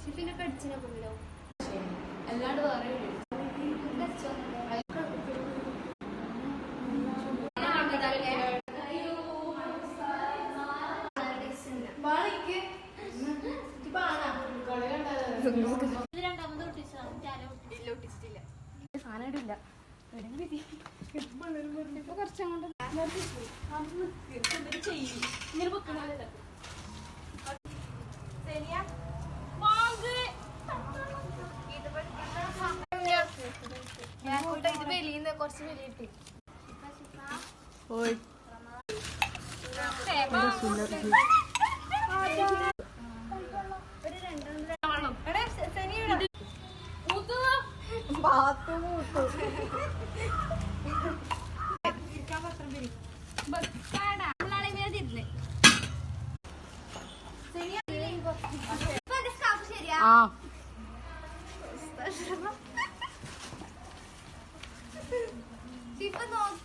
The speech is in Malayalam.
ഷിഫിനൊക്കെ അടിച്ചിനെ കൊണ്ടല്ലോ അല്ലാണ്ട് വേറെ സാധനം ഇടില്ല കുറച്ചങ്ങോട്ട് ഇത് വെളിന്ന് കുറച്ച് വെളി കിട്ടി നോക്കി